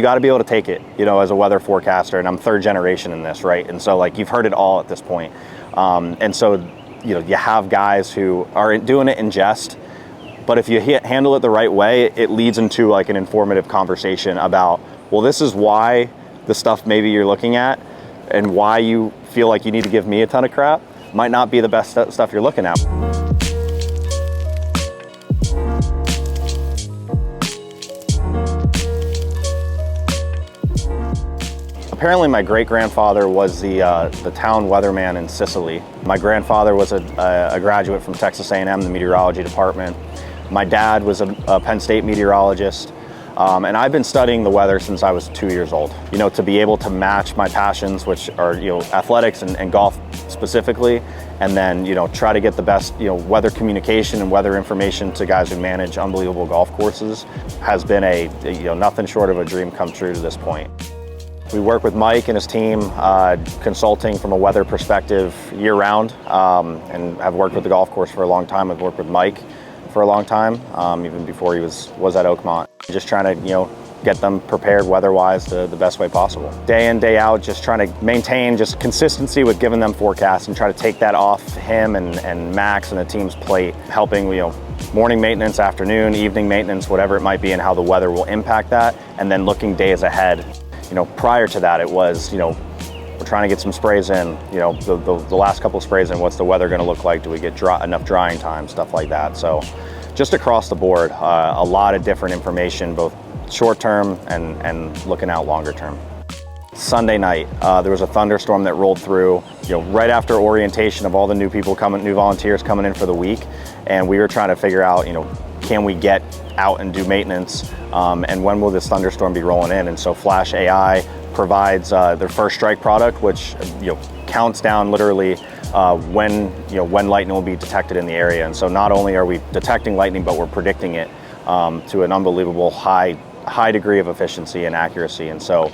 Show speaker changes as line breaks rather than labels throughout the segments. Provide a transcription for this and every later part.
You got to be able to take it, as a weather forecaster, and I'm third generation in this, right? And so like you've heard it all at this point. And so, you have guys who are doing it in jest, but if you handle it the right way, it leads into like an informative conversation about, well, this is why the stuff maybe you're looking at and why you feel like you need to give me a ton of crap might not be the best stuff you're looking at. Apparently my great-grandfather was the town weatherman in Sicily. My grandfather was a graduate from Texas A&M, the meteorology department. My dad was a Penn State meteorologist. And I've been studying the weather since I was 2 years old. To be able to match my passions, which are, athletics and golf specifically, and then, try to get the best, weather communication and weather information to guys who manage unbelievable golf courses has been nothing short of a dream come true to this point. We work with Mike and his team, consulting from a weather perspective year-round, and have worked with the golf course for a long time. I've worked with Mike for a long time, even before he was at Oakmont. Just trying to, get them prepared weather-wise the best way possible. Day in, day out, just trying to maintain just consistency with giving them forecasts and try to take that off him and Max and the team's plate, helping, morning maintenance, afternoon, evening maintenance, whatever it might be, and how the weather will impact that, and then looking days ahead. Prior to that, it was, we're trying to get some sprays in, the last couple of sprays in, what's the weather going to look like? Do we get enough drying time, stuff like that. So just across the board, a lot of different information, both short term and looking out longer term. Sunday night, there was a thunderstorm that rolled through, right after orientation of all the new volunteers coming in for the week. And we were trying to figure out, can we get out and do maintenance, and when will this thunderstorm be rolling in? And so Flash AI provides their First Strike product, which counts down literally when lightning will be detected in the area. And so not only are we detecting lightning, but we're predicting it to an unbelievable high degree of efficiency and accuracy. And so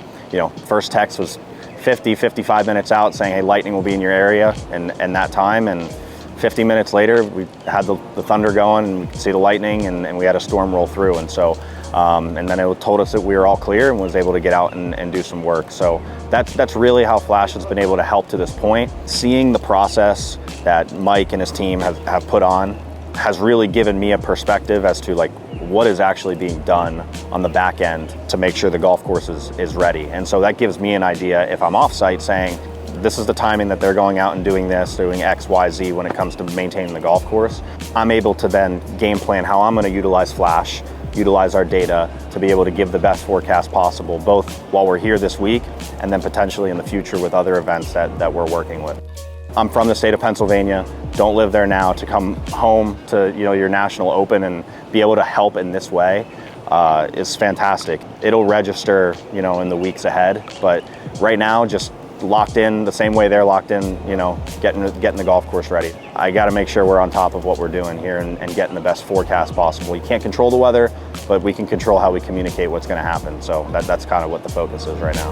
first text was 55 minutes out saying, hey, lightning will be in your area and that time, and 50 minutes later, we had the thunder going and we could see the lightning, and we had a storm roll through. And so, and then it told us that we were all clear and was able to get out and do some work. So that's really how Flash has been able to help to this point. Seeing the process that Mike and his team have put on has really given me a perspective as to like what is actually being done on the back end to make sure the golf course is ready. And so that gives me an idea if I'm off-site saying, this is the timing that they're going out and doing this, doing X, Y, Z when it comes to maintaining the golf course. I'm able to then game plan how I'm going to utilize Flash, utilize our data to be able to give the best forecast possible, both while we're here this week and then potentially in the future with other events that we're working with. I'm from the state of Pennsylvania, don't live there now. To come home to your national open and be able to help in this way is fantastic. It'll register in the weeks ahead, but right now just locked in the same way they're locked in, getting the golf course ready. I got to make sure we're on top of what we're doing here and getting the best forecast possible. You can't control the weather, but we can control how we communicate what's going to happen. So that's kind of what the focus is right now.